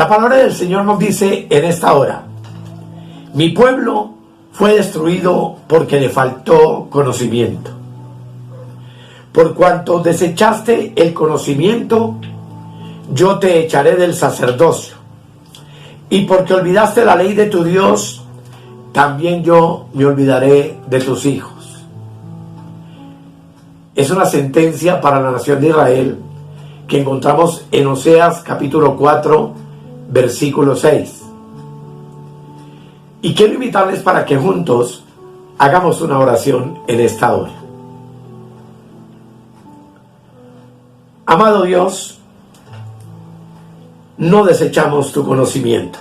La palabra del Señor nos dice en esta hora: mi pueblo fue destruido porque le faltó conocimiento. Por cuanto desechaste el conocimiento, yo te echaré del sacerdocio. Y porque olvidaste la ley de tu Dios, también yo me olvidaré de tus hijos. Es una sentencia para la nación de Israel que encontramos en Oseas capítulo 4, versículo 6. Y quiero invitarles para que juntos hagamos una oración en esta hora. Amado Dios, no desechamos tu conocimiento.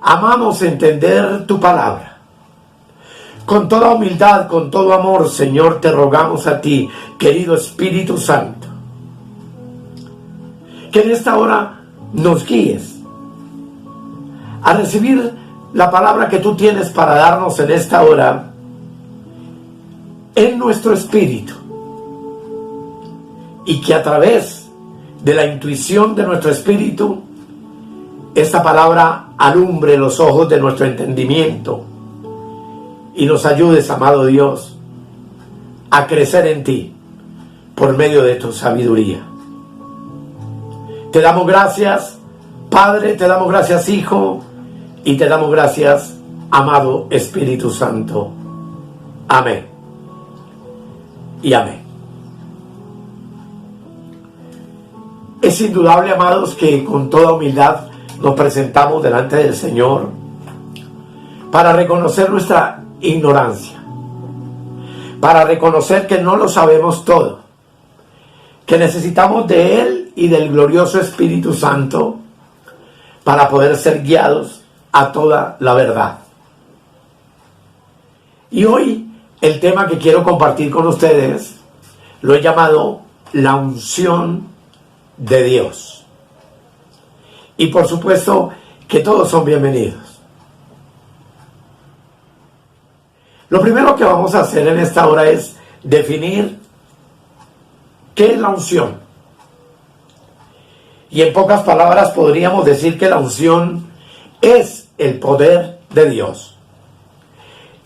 Amamos entender tu palabra. Con toda humildad, con todo amor, Señor, te rogamos a ti, querido Espíritu Santo, que en esta hora nos guíes a recibir la palabra que tú tienes para darnos en esta hora en nuestro espíritu, y que a través de la intuición de nuestro espíritu esta palabra alumbre los ojos de nuestro entendimiento y nos ayudes, amado Dios, a crecer en ti por medio de tu sabiduría. Te damos gracias, Padre, te damos gracias, Hijo, y te damos gracias, amado Espíritu Santo. Amén y amén. Es indudable, amados, que con toda humildad nos presentamos delante del Señor para reconocer nuestra ignorancia, para reconocer que no lo sabemos todo, que necesitamos de Él y del glorioso Espíritu Santo para poder ser guiados a toda la verdad. Y hoy el tema que quiero compartir con ustedes lo he llamado la unción de Dios. Y por supuesto que todos son bienvenidos. Lo primero que vamos a hacer en esta hora es definir qué es la unción. Y en pocas palabras podríamos decir que la unción es el poder de Dios.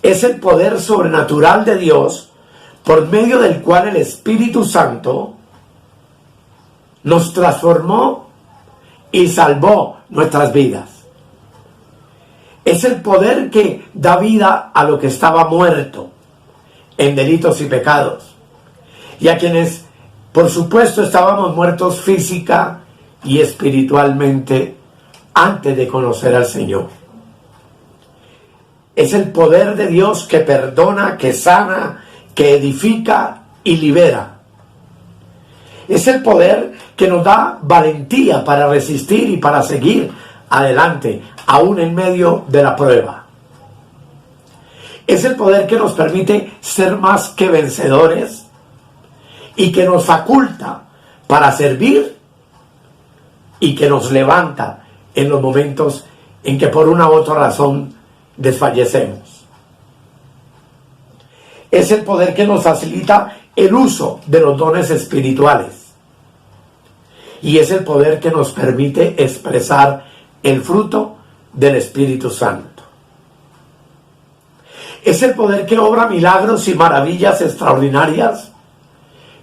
Es el poder sobrenatural de Dios por medio del cual el Espíritu Santo nos transformó y salvó nuestras vidas. Es el poder que da vida a lo que estaba muerto en delitos y pecados, y a quienes, por supuesto, estábamos muertos física y espiritualmente antes de conocer al Señor. Es el poder de Dios que perdona, que sana, que edifica y libera. Es el poder que nos da valentía para resistir y para seguir adelante, aún en medio de la prueba. Es el poder que nos permite ser más que vencedores y que nos faculta para servir y que nos levanta en los momentos en que por una u otra razón desfallecemos. Es el poder que nos facilita el uso de los dones espirituales. Y es el poder que nos permite expresar el fruto del Espíritu Santo. Es el poder que obra milagros y maravillas extraordinarias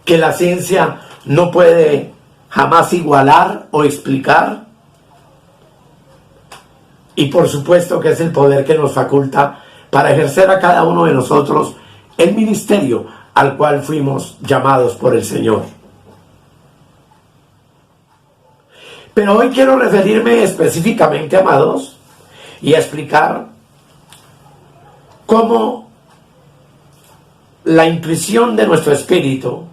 que la ciencia no puede jamás igualar o explicar. Y por supuesto que es el poder que nos faculta para ejercer a cada uno de nosotros el ministerio al cual fuimos llamados por el Señor. Pero hoy quiero referirme específicamente, amados, y a explicar cómo la intuición de nuestro espíritu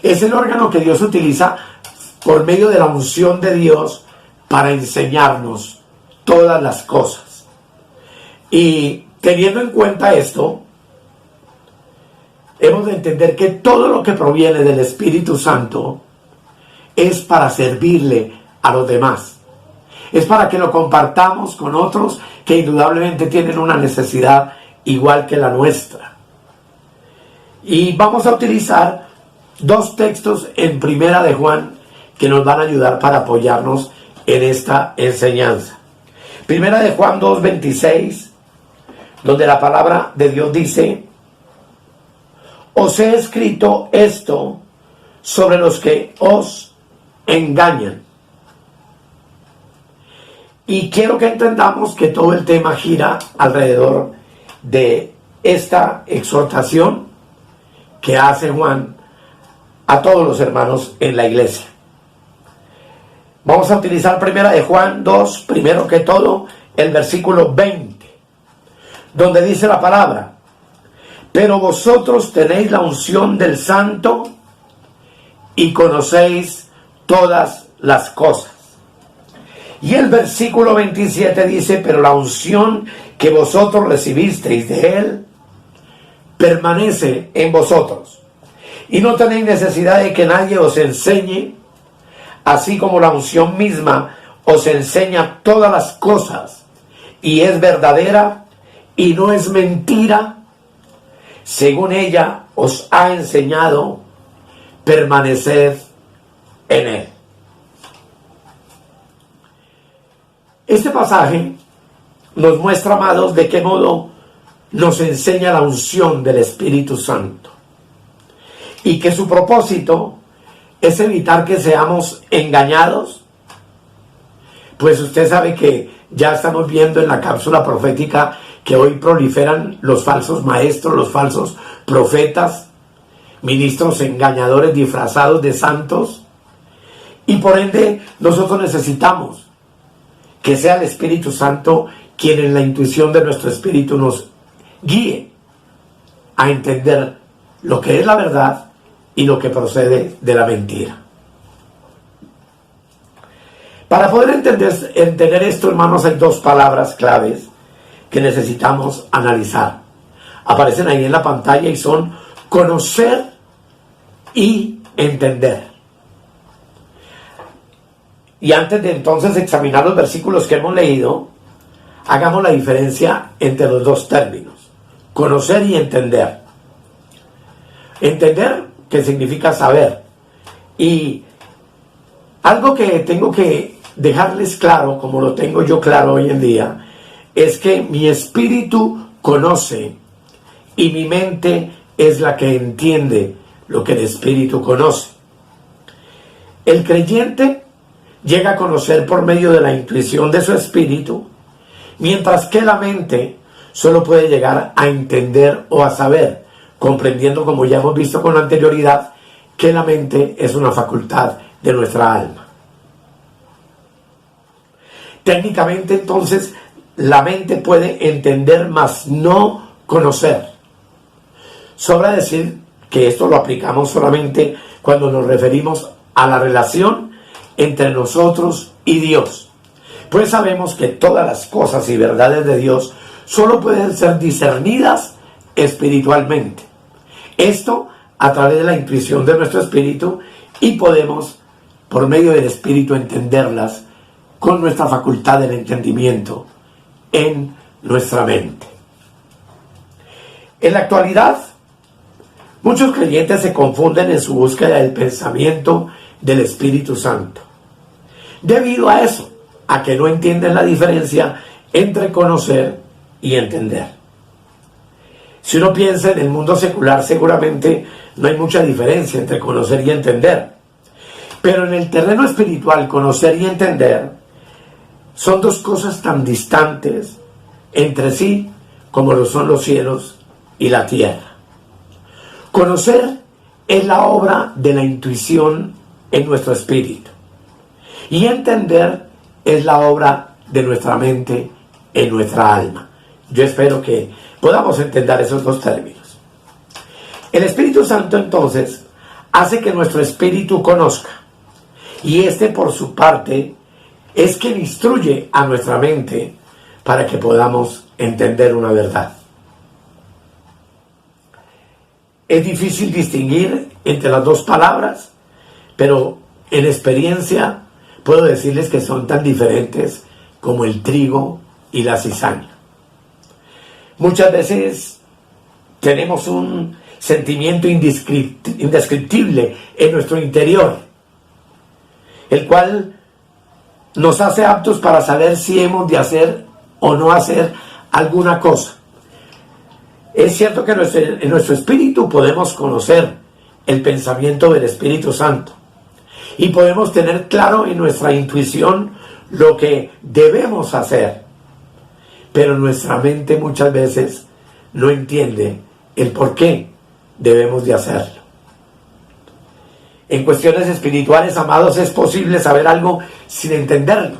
es el órgano que Dios utiliza por medio de la unción de Dios para enseñarnos todas las cosas. Y teniendo en cuenta esto, hemos de entender que todo lo que proviene del Espíritu Santo es para servirle a los demás. Es para que lo compartamos con otros que indudablemente tienen una necesidad igual que la nuestra. Y vamos a utilizar dos textos en Primera de Juan que nos van a ayudar para apoyarnos en esta enseñanza. Primera de Juan 2:26, donde la palabra de Dios dice: os he escrito esto sobre los que os engañan. Y quiero que entendamos que todo el tema gira alrededor de esta exhortación que hace Juan a todos los hermanos en la iglesia. Vamos a utilizar primera de Juan 2, primero que todo, el versículo 20, donde dice la palabra: pero vosotros tenéis la unción del Santo y conocéis todas las cosas. Y el versículo 27 dice: pero la unción que vosotros recibisteis de Él permanece en vosotros, y no tenéis necesidad de que nadie os enseñe, así como la unción misma os enseña todas las cosas, y es verdadera y no es mentira. Según ella os ha enseñado, permaneced en Él. Este pasaje nos muestra, amados, de qué modo nos enseña la unción del Espíritu Santo, y que su propósito es evitar que seamos engañados. Pues usted sabe que ya estamos viendo en la cápsula profética que hoy proliferan los falsos maestros, los falsos profetas, ministros engañadores disfrazados de santos, y por ende nosotros necesitamos que sea el Espíritu Santo quien en la intuición de nuestro espíritu nos guíe a entender lo que es la verdad y lo que procede de la mentira. Para poder entender esto, hermanos, hay dos palabras claves que necesitamos analizar. Aparecen ahí en la pantalla y son conocer y entender. Y antes de entonces examinar los versículos que hemos leído, hagamos la diferencia entre los dos términos: conocer y entender. Entender, que significa saber. Y algo que tengo que dejarles claro, como lo tengo yo claro hoy en día, es que mi espíritu conoce y mi mente es la que entiende lo que el espíritu conoce. El creyente llega a conocer por medio de la intuición de su espíritu, mientras que la mente solo puede llegar a entender o a saber, comprendiendo, como ya hemos visto con anterioridad, que la mente es una facultad de nuestra alma. Técnicamente, entonces, la mente puede entender, mas no conocer. Sobra decir que esto lo aplicamos solamente cuando nos referimos a la relación entre nosotros y Dios, pues sabemos que todas las cosas y verdades de Dios solo pueden ser discernidas espiritualmente. Esto a través de la intuición de nuestro espíritu, y podemos, por medio del espíritu, entenderlas con nuestra facultad del entendimiento en nuestra mente. En la actualidad, muchos creyentes se confunden en su búsqueda del pensamiento del Espíritu Santo. Debido a eso, a que no entienden la diferencia entre conocer y entender. Si uno piensa en el mundo secular, seguramente no hay mucha diferencia entre conocer y entender. Pero en el terreno espiritual, conocer y entender son dos cosas tan distantes entre sí como lo son los cielos y la tierra. Conocer es la obra de la intuición en nuestro espíritu, y entender es la obra de nuestra mente en nuestra alma. Yo espero que podamos entender esos dos términos. El Espíritu Santo, entonces, hace que nuestro espíritu conozca, y este, por su parte, es quien instruye a nuestra mente para que podamos entender una verdad. Es difícil distinguir entre las dos palabras, pero en experiencia puedo decirles que son tan diferentes como el trigo y la cizaña. Muchas veces tenemos un sentimiento indescriptible en nuestro interior, el cual nos hace aptos para saber si hemos de hacer o no hacer alguna cosa. Es cierto que en nuestro espíritu podemos conocer el pensamiento del Espíritu Santo y podemos tener claro en nuestra intuición lo que debemos hacer, pero nuestra mente muchas veces no entiende el por qué debemos de hacerlo. En cuestiones espirituales, amados, es posible saber algo sin entenderlo.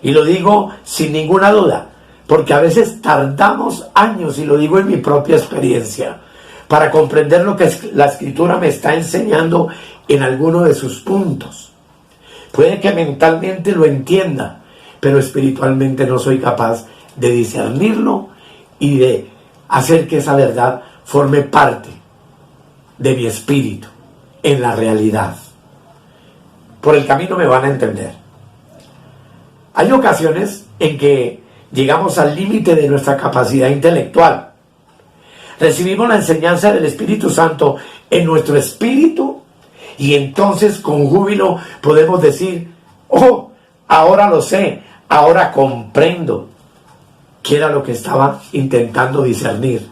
Y lo digo sin ninguna duda, porque a veces tardamos años, y lo digo en mi propia experiencia, para comprender lo que la Escritura me está enseñando en alguno de sus puntos. Puede que mentalmente lo entienda, pero espiritualmente no soy capaz de discernirlo y de hacer que esa verdad forme parte de mi espíritu en la realidad. Por el camino me van a entender. Hay ocasiones en que llegamos al límite de nuestra capacidad intelectual. Recibimos la enseñanza del Espíritu Santo en nuestro espíritu y entonces con júbilo podemos decir: oh, ahora lo sé, ahora comprendo qué era lo que estaba intentando discernir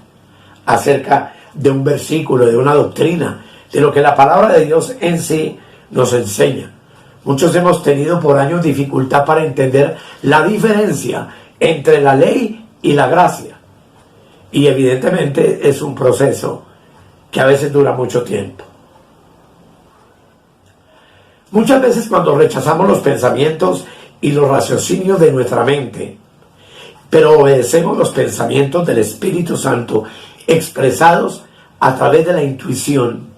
acerca de un versículo, de una doctrina, de lo que la palabra de Dios en sí nos enseña. Muchos hemos tenido por años dificultad para entender la diferencia entre la ley y la gracia. Y evidentemente es un proceso que a veces dura mucho tiempo. Muchas veces cuando rechazamos los pensamientos y los raciocinios de nuestra mente, pero obedecemos los pensamientos del Espíritu Santo expresados a través de la intuición,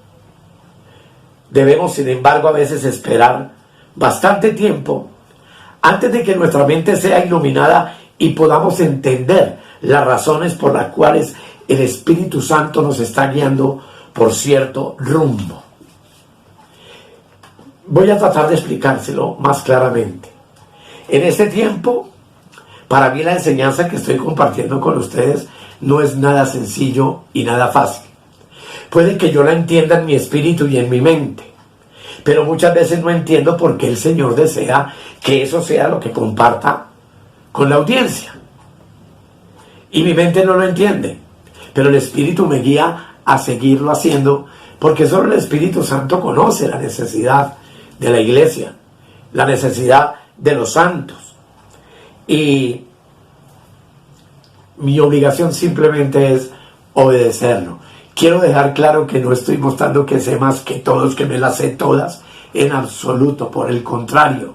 debemos, sin embargo, a veces esperar bastante tiempo antes de que nuestra mente sea iluminada y podamos entender las razones por las cuales el Espíritu Santo nos está guiando por cierto rumbo. Voy a tratar de explicárselo más claramente. En este tiempo, para mí la enseñanza que estoy compartiendo con ustedes no es nada sencillo y nada fácil. Puede que yo la entienda en mi espíritu y en mi mente, pero muchas veces no entiendo por qué el Señor desea que eso sea lo que comparta con la audiencia. Y mi mente no lo entiende, pero el Espíritu me guía a seguirlo haciendo, porque solo el Espíritu Santo conoce la necesidad de la iglesia, la necesidad de los santos. Y mi obligación simplemente es obedecerlo. Quiero dejar claro que no estoy mostrando que sé más que todos, que me las sé todas, en absoluto. Por el contrario,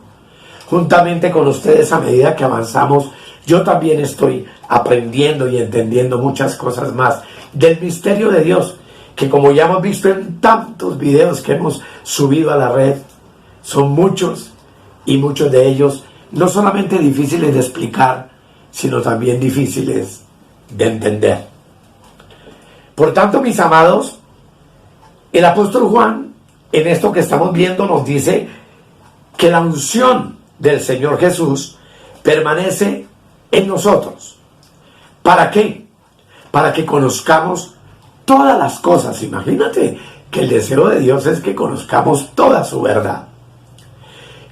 juntamente con ustedes, a medida que avanzamos, yo también estoy aprendiendo y entendiendo muchas cosas más del misterio de Dios, que como ya hemos visto en tantos videos que hemos subido a la red, son muchos, y muchos de ellos no solamente difíciles de explicar, sino también difíciles de entender. Por tanto, mis amados, el apóstol Juan, en esto que estamos viendo, nos dice que la unción del Señor Jesús permanece en nosotros. ¿Para qué? Para que conozcamos todas las cosas. Imagínate que el deseo de Dios es que conozcamos toda su verdad.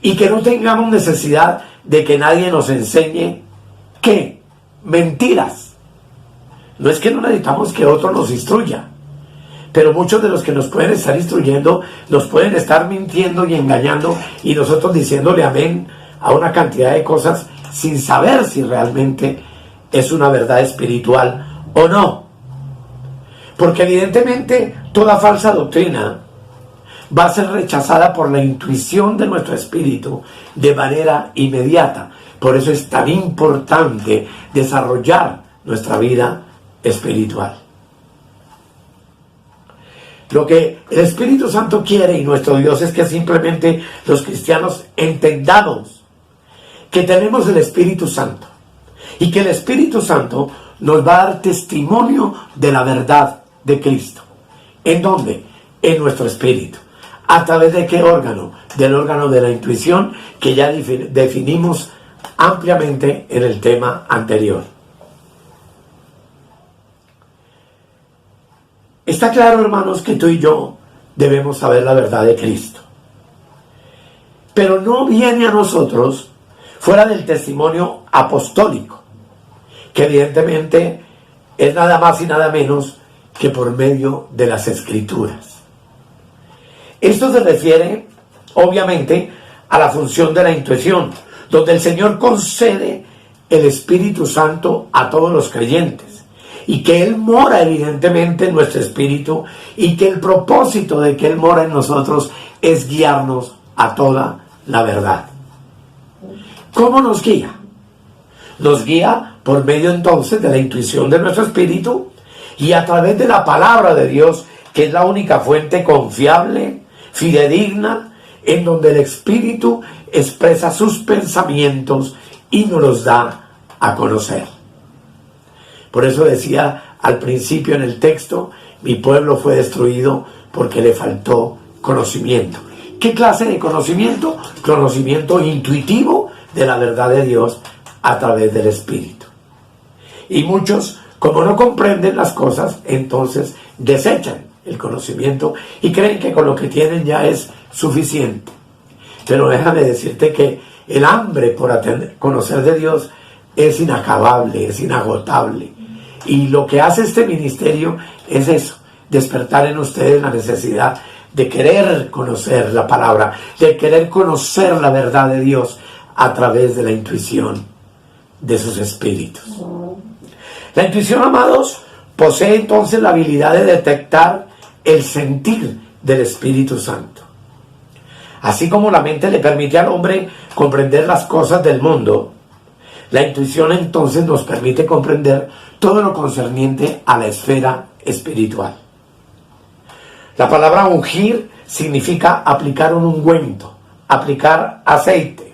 Y que no tengamos necesidad de que nadie nos enseñe ¿qué? Mentiras. No es que no necesitamos que otro nos instruya, pero muchos de los que nos pueden estar instruyendo nos pueden estar mintiendo y engañando, y nosotros diciéndole amén a una cantidad de cosas sin saber si realmente es una verdad espiritual o no. Porque evidentemente toda falsa doctrina va a ser rechazada por la intuición de nuestro espíritu de manera inmediata. Por eso es tan importante desarrollar nuestra vida espiritual. Lo que el Espíritu Santo quiere y nuestro Dios es que simplemente los cristianos entendamos que tenemos el Espíritu Santo y que el Espíritu Santo nos va a dar testimonio de la verdad de Cristo. ¿En dónde? En nuestro espíritu. ¿A través de qué órgano? Del órgano de la intuición, que ya definimos ampliamente en el tema anterior. Está claro, hermanos, que tú y yo debemos saber la verdad de Cristo. pero no viene a nosotros fuera del testimonio apostólico, que evidentemente es nada más y nada menos que por medio de las Escrituras. Esto se refiere, obviamente, a la función de la intuición, donde el Señor concede el Espíritu Santo a todos los creyentes, y que Él mora evidentemente en nuestro espíritu, y que el propósito de que Él mora en nosotros es guiarnos a toda la verdad. ¿Cómo nos guía? Nos guía por medio entonces de la intuición de nuestro espíritu y a través de la palabra de Dios, que es la única fuente confiable, fidedigna, en donde el espíritu expresa sus pensamientos y nos los da a conocer. Por eso decía al principio en el texto, mi pueblo fue destruido porque le faltó conocimiento. ¿Qué clase de conocimiento? Conocimiento intuitivo de la verdad de Dios a través del Espíritu. Y muchos, como no comprenden las cosas, entonces desechan el conocimiento y creen que con lo que tienen ya es suficiente. Pero déjame decirte que el hambre por conocer de Dios es inacabable, es inagotable. Y lo que hace este ministerio es eso, despertar en ustedes la necesidad de querer conocer la palabra, de querer conocer la verdad de Dios a través de la intuición de sus espíritus. La intuición, amados, posee entonces la habilidad de detectar el sentir del Espíritu Santo. Así como la mente le permite al hombre comprender las cosas del mundo, la intuición entonces nos permite comprender todo lo concerniente a la esfera espiritual. La palabra ungir significa aplicar un ungüento, aplicar aceite.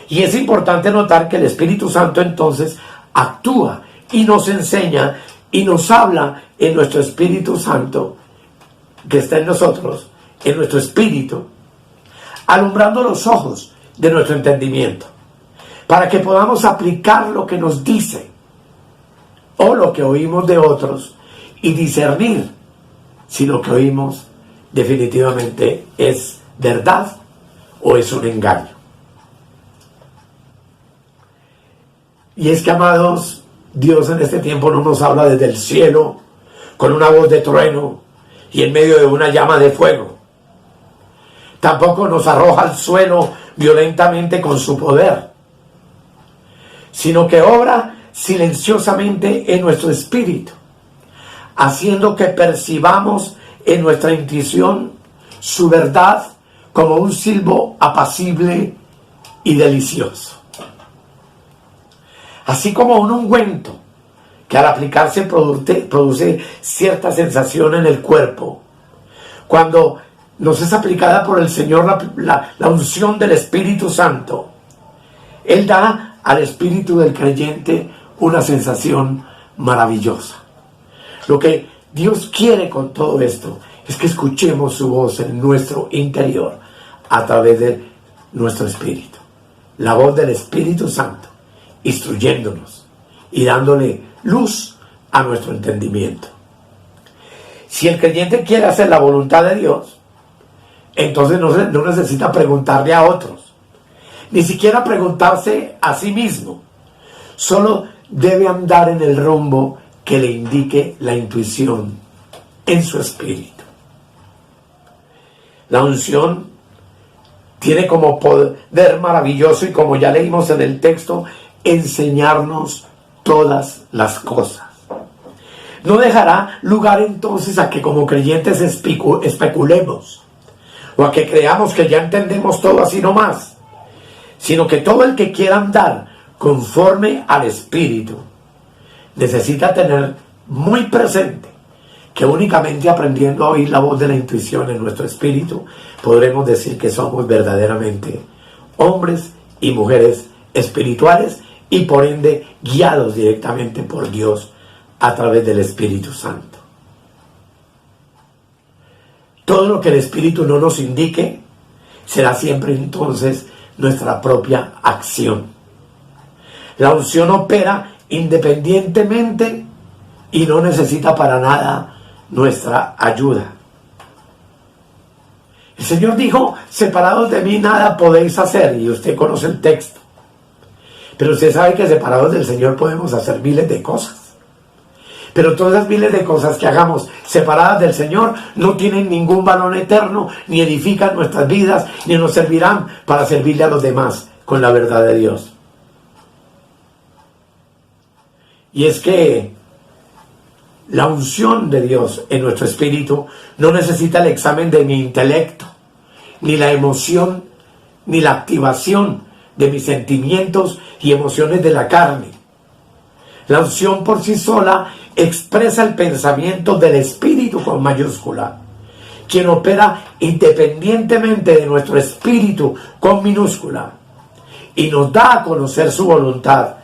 Y es importante notar que el Espíritu Santo entonces actúa y nos enseña y nos habla en nuestro Espíritu Santo que está en nosotros, en nuestro espíritu, alumbrando los ojos de nuestro entendimiento, para que podamos aplicar lo que nos dice o lo que oímos de otros y discernir si lo que oímos definitivamente es verdad o es un engaño. Y es que, amados, Dios en este tiempo no nos habla desde el cielo con una voz de trueno y en medio de una llama de fuego. Tampoco nos arroja al suelo violentamente con su poder, sino que obra silenciosamente en nuestro espíritu, haciendo que percibamos en nuestra intuición su verdad como un silbo apacible y delicioso. Así como un ungüento que al aplicarse produce cierta sensación en el cuerpo, cuando nos es aplicada por el Señor la unción del Espíritu Santo, Él da al espíritu del creyente una sensación maravillosa. Lo que Dios quiere con todo esto es que escuchemos su voz en nuestro interior a través de nuestro espíritu. La voz del Espíritu Santo, instruyéndonos y dándole luz a nuestro entendimiento. Si el creyente quiere hacer la voluntad de Dios, entonces no necesita preguntarle a otros, ni siquiera preguntarse a sí mismo. Solo debe andar en el rumbo que le indique la intuición en su espíritu. La unción tiene como poder maravilloso, y como ya leímos en el texto, enseñarnos todas las cosas. No dejará lugar entonces a que como creyentes especulemos o a que creamos que ya entendemos todo así nomás, sino que todo el que quiera andar conforme al Espíritu necesita tener muy presente que únicamente aprendiendo a oír la voz de la intuición en nuestro espíritu podremos decir que somos verdaderamente hombres y mujeres espirituales y por ende guiados directamente por Dios a través del Espíritu Santo. Todo lo que el Espíritu no nos indique será siempre entonces nuestra propia acción. La unción opera independientemente y no necesita para nada nuestra ayuda. El Señor dijo, separados de mí nada podéis hacer, y usted conoce el texto. Pero usted sabe que separados del Señor podemos hacer miles de cosas. Pero todas esas miles de cosas que hagamos separadas del Señor no tienen ningún valor eterno, ni edifican nuestras vidas, ni nos servirán para servirle a los demás con la verdad de Dios. Y es que la unción de Dios en nuestro espíritu no necesita el examen de mi intelecto, ni la emoción, ni la activación de mis sentimientos y emociones de la carne. La unción por sí sola expresa el pensamiento del espíritu con mayúscula, quien opera independientemente de nuestro espíritu con minúscula, y nos da a conocer su voluntad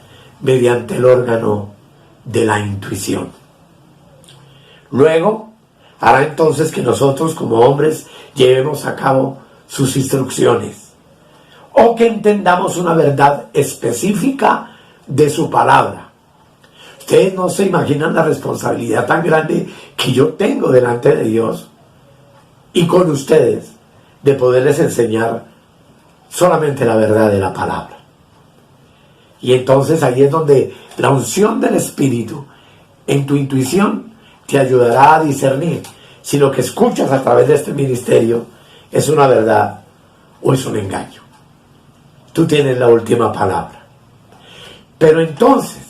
mediante el órgano de la intuición. Luego, hará entonces que nosotros como hombres llevemos a cabo sus instrucciones, o que entendamos una verdad específica de su palabra. Ustedes no se imaginan la responsabilidad tan grande que yo tengo delante de Dios y con ustedes de poderles enseñar solamente la verdad de la palabra. Y entonces ahí es donde la unción del Espíritu en tu intuición te ayudará a discernir si lo que escuchas a través de este ministerio es una verdad o es un engaño. Tú tienes la última palabra. Pero entonces,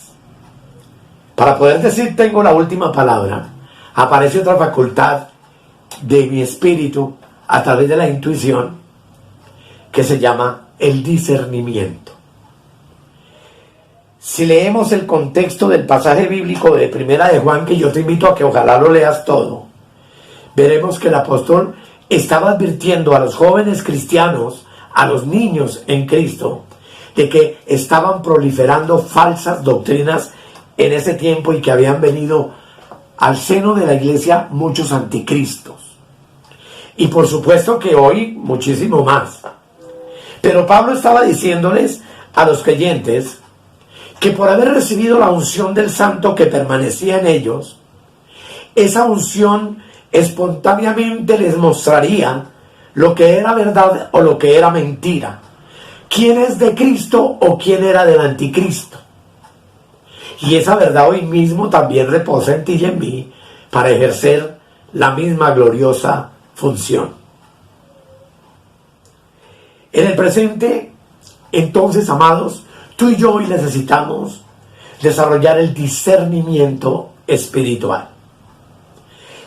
para poder decir tengo la última palabra, aparece otra facultad de mi espíritu a través de la intuición que se llama el discernimiento. Si leemos el contexto del pasaje bíblico de Primera de Juan, que yo te invito a que ojalá lo leas todo, veremos que el apóstol estaba advirtiendo a los jóvenes cristianos, a los niños en Cristo, de que estaban proliferando falsas doctrinas en ese tiempo y que habían venido al seno de la iglesia muchos anticristos. Y por supuesto que hoy muchísimo más. Pero Pablo estaba diciéndoles a los creyentes que por haber recibido la unción del Santo que permanecía en ellos, esa unción espontáneamente les mostraría lo que era verdad o lo que era mentira, quién es de Cristo o quién era del anticristo. Y esa verdad hoy mismo también reposa en ti y en mí para ejercer la misma gloriosa función. En el presente, entonces, amados, tú y yo hoy necesitamos desarrollar el discernimiento espiritual.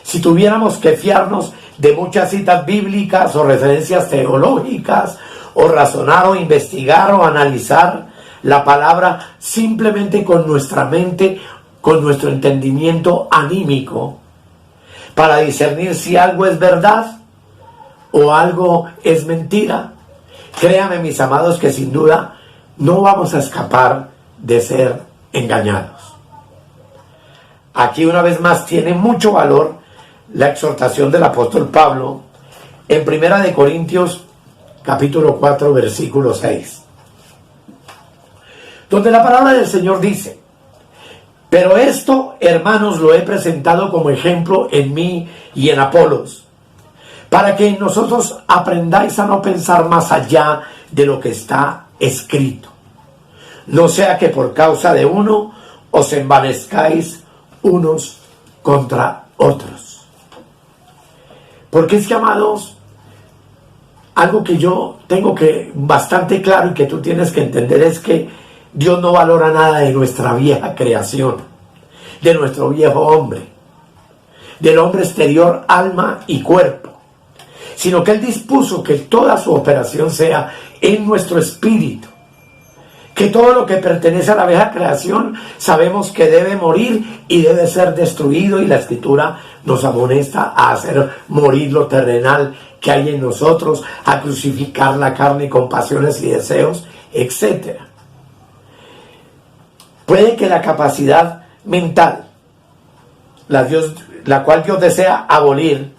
Si tuviéramos que fiarnos de muchas citas bíblicas o referencias teológicas, o razonar o investigar o analizar la palabra simplemente con nuestra mente, con nuestro entendimiento anímico, para discernir si algo es verdad o algo es mentira, créanme, mis amados, que sin duda no vamos a escapar de ser engañados. Aquí una vez más tiene mucho valor la exhortación del apóstol Pablo en 1 Corintios capítulo 4 versículo 6, donde la palabra del Señor dice: pero esto, hermanos, lo he presentado como ejemplo en mí y en Apolos, para que nosotros aprendáis a no pensar más allá de lo que está escrito, no sea que por causa de uno os envanezcáis unos contra otros. Porque es que, amados, algo que yo tengo que bastante claro y que tú tienes que entender es que Dios no valora nada de nuestra vieja creación, de nuestro viejo hombre, del hombre exterior, alma y cuerpo, sino que Él dispuso que toda su operación sea en nuestro espíritu, que todo lo que pertenece a la vieja creación sabemos que debe morir y debe ser destruido, y la Escritura nos amonesta a hacer morir lo terrenal que hay en nosotros, a crucificar la carne con pasiones y deseos, etc. Puede que la capacidad mental, la cual Dios desea abolir,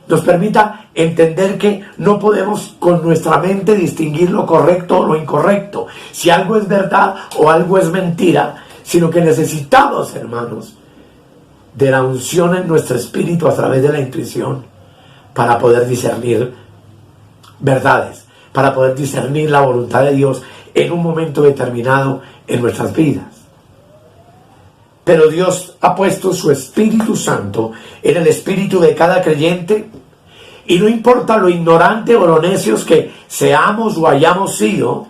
nos permita entender que no podemos con nuestra mente distinguir lo correcto o lo incorrecto, si algo es verdad o algo es mentira, sino que necesitamos, hermanos, de la unción en nuestro espíritu a través de la intuición, para poder discernir verdades, para poder discernir la voluntad de Dios en un momento determinado en nuestras vidas. Pero Dios ha puesto su Espíritu Santo en el espíritu de cada creyente, y no importa lo ignorante o lo necios que seamos o hayamos sido,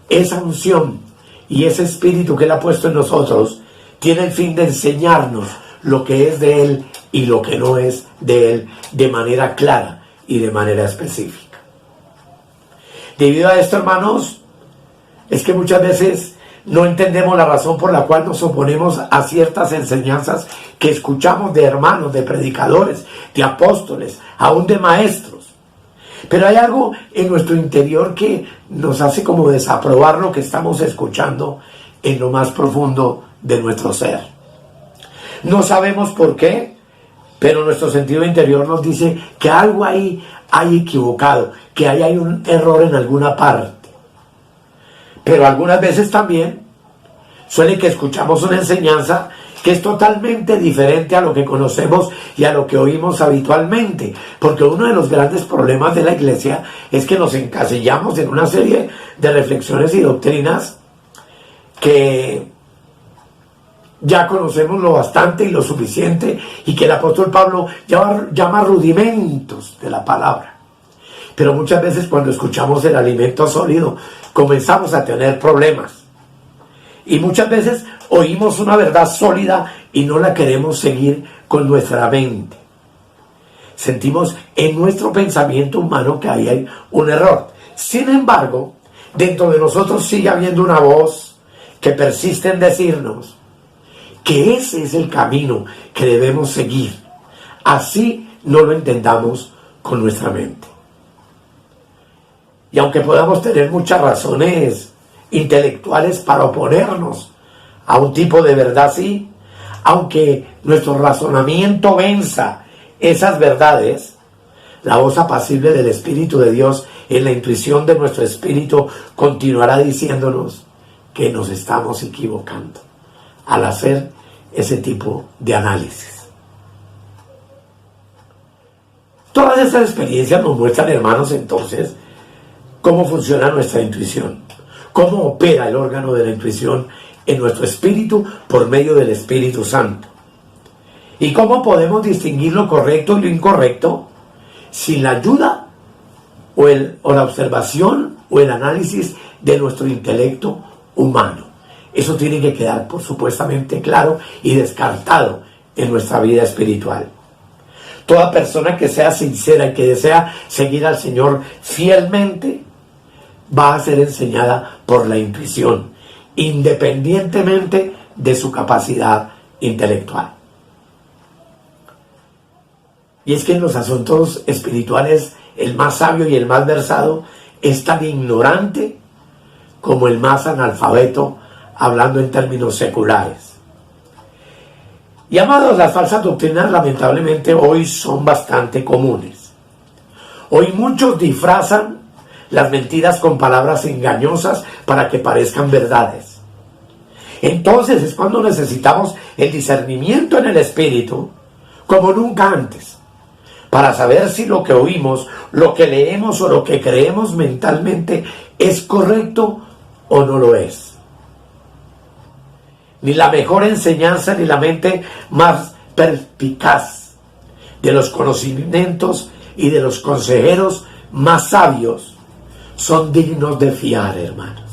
esa unción y ese espíritu que Él ha puesto en nosotros tiene el fin de enseñarnos lo que es de Él y lo que no es de Él de manera clara y de manera específica. Debido a esto, hermanos, es que muchas veces no entendemos la razón por la cual nos oponemos a ciertas enseñanzas que escuchamos de hermanos, de predicadores, de apóstoles, aún de maestros. Pero hay algo en nuestro interior que nos hace como desaprobar lo que estamos escuchando en lo más profundo de nuestro ser. No sabemos por qué, pero nuestro sentido interior nos dice que algo ahí hay equivocado, que ahí hay un error en alguna parte. Pero algunas veces también suele que escuchamos una enseñanza que es totalmente diferente a lo que conocemos y a lo que oímos habitualmente, porque uno de los grandes problemas de la iglesia es que nos encasillamos en una serie de reflexiones y doctrinas que ya conocemos lo bastante y lo suficiente, y que el apóstol Pablo llama rudimentos de la palabra. Pero muchas veces cuando escuchamos el alimento sólido comenzamos a tener problemas, y muchas veces oímos una verdad sólida y no la queremos seguir con nuestra mente. Sentimos en nuestro pensamiento humano que ahí hay un error. Sin embargo, dentro de nosotros sigue habiendo una voz que persiste en decirnos que ese es el camino que debemos seguir, así no lo entendamos con nuestra mente. Y aunque podamos tener muchas razones intelectuales para oponernos a un tipo de verdad así, aunque nuestro razonamiento venza esas verdades, la voz apacible del Espíritu de Dios en la intuición de nuestro espíritu continuará diciéndonos que nos estamos equivocando al hacer ese tipo de análisis. Todas estas experiencias nos muestran, hermanos, entonces, cómo funciona nuestra intuición, cómo opera el órgano de la intuición en nuestro espíritu por medio del Espíritu Santo, y cómo podemos distinguir lo correcto y lo incorrecto sin la ayuda o la observación o el análisis de nuestro intelecto humano. Eso tiene que quedar, por supuestamente, claro y descartado en nuestra vida espiritual. Toda persona que sea sincera y que desea seguir al Señor fielmente va a ser enseñada por la intuición, independientemente de su capacidad intelectual. Y es que en los asuntos espirituales el más sabio y el más versado es tan ignorante como el más analfabeto, hablando en términos seculares. Y amados, las falsas doctrinas lamentablemente hoy son bastante comunes. Hoy muchos disfrazan las mentiras con palabras engañosas para que parezcan verdades. Entonces es cuando necesitamos el discernimiento en el espíritu como nunca antes, para saber si lo que oímos, lo que leemos o lo que creemos mentalmente es correcto o no lo es. Ni la mejor enseñanza ni la mente más perspicaz de los conocimientos y de los consejeros más sabios son dignos de fiar, hermanos.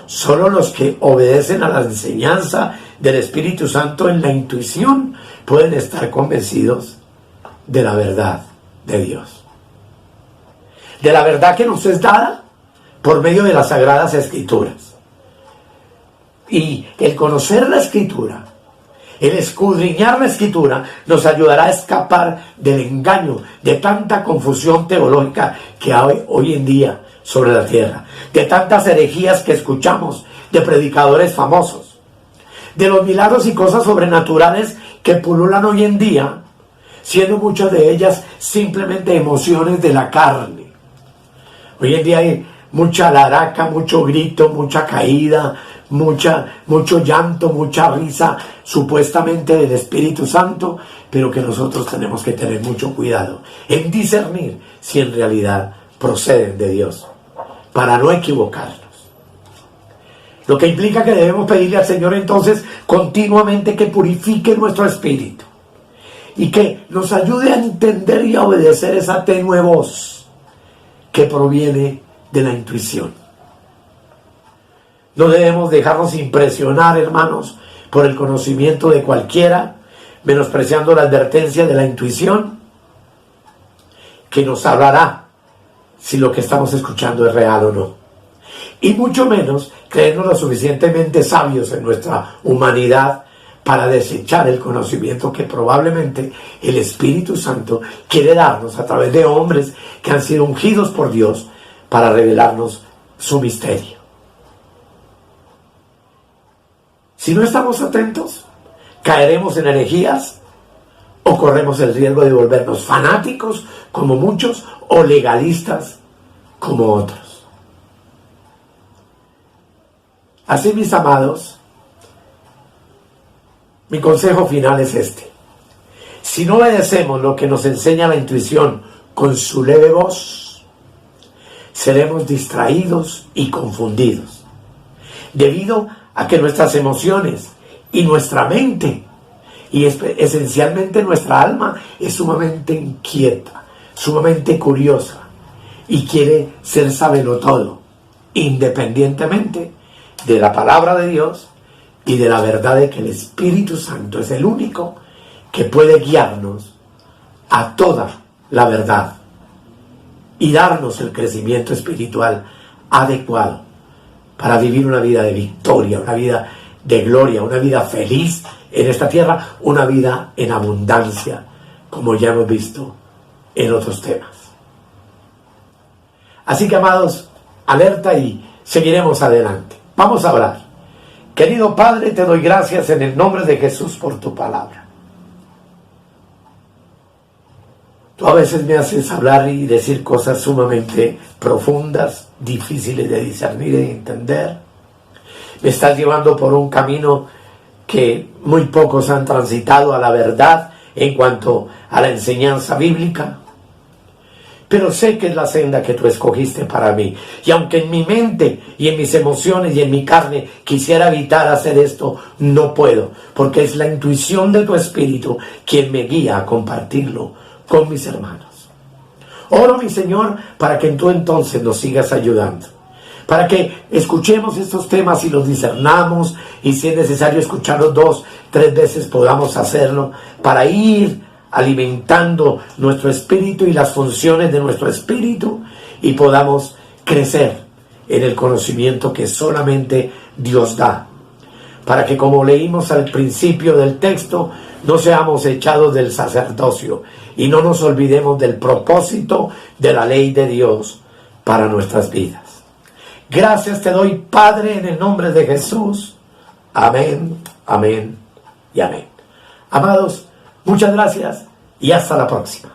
Solo los que obedecen a la enseñanza del Espíritu Santo en la intuición pueden estar convencidos de la verdad de Dios, de la verdad que nos es dada por medio de las Sagradas Escrituras. Y el conocer la Escritura, el escudriñar la Escritura, nos ayudará a escapar del engaño, de tanta confusión teológica que hay hoy en día sobre la tierra, de tantas herejías que escuchamos de predicadores famosos, de los milagros y cosas sobrenaturales que pululan hoy en día, siendo muchas de ellas simplemente emociones de la carne. Hoy en día hay mucha laraca, mucho grito, mucha caída, mucho llanto, mucha risa, supuestamente del Espíritu Santo, pero que nosotros tenemos que tener mucho cuidado en discernir si en realidad proceden de Dios, para no equivocarnos. Lo que implica que debemos pedirle al Señor entonces continuamente que purifique nuestro espíritu y que nos ayude a entender y a obedecer esa tenue voz que proviene de la intuición. No debemos dejarnos impresionar, hermanos, por el conocimiento de cualquiera, menospreciando la advertencia de la intuición, que nos hablará si lo que estamos escuchando es real o no. Y mucho menos creernos lo suficientemente sabios en nuestra humanidad para desechar el conocimiento que probablemente el Espíritu Santo quiere darnos a través de hombres que han sido ungidos por Dios para revelarnos su misterio. Si no estamos atentos, caeremos en herejías o corremos el riesgo de volvernos fanáticos como muchos o legalistas como otros. Así, mis amados, mi consejo final es este. Si no obedecemos lo que nos enseña la intuición con su leve voz, seremos distraídos y confundidos, debido a que nuestras emociones y nuestra mente, y esencialmente nuestra alma, es sumamente inquieta, sumamente curiosa, y quiere ser sabelotodo, independientemente de la palabra de Dios y de la verdad de que el Espíritu Santo es el único que puede guiarnos a toda la verdad y darnos el crecimiento espiritual adecuado para vivir una vida de victoria, una vida de gloria, una vida feliz en esta tierra, una vida en abundancia, como ya hemos visto en otros temas. Así que, amados, alerta y seguiremos adelante. Vamos a orar. Querido Padre, te doy gracias en el nombre de Jesús por tu palabra. Tú a veces me haces hablar y decir cosas sumamente profundas, difíciles de discernir y de entender. Me estás llevando por un camino que muy pocos han transitado a la verdad en cuanto a la enseñanza bíblica. Pero sé que es la senda que tú escogiste para mí. Y aunque en mi mente y en mis emociones y en mi carne quisiera evitar hacer esto, no puedo. Porque es la intuición de tu Espíritu quien me guía a compartirlo con mis hermanos. Oro, mi Señor, para que tú entonces nos sigas ayudando. Para que escuchemos estos temas y los discernamos. Y si es necesario escucharlos 2, 3 veces, podamos hacerlo. Para ir alimentando nuestro espíritu y las funciones de nuestro espíritu y podamos crecer en el conocimiento que solamente Dios da, para que, como leímos al principio del texto, no seamos echados del sacerdocio y no nos olvidemos del propósito de la ley de Dios para nuestras vidas. Gracias te doy, Padre, en el nombre de Jesús. Amén, amén y amén. Amados, muchas gracias y hasta la próxima.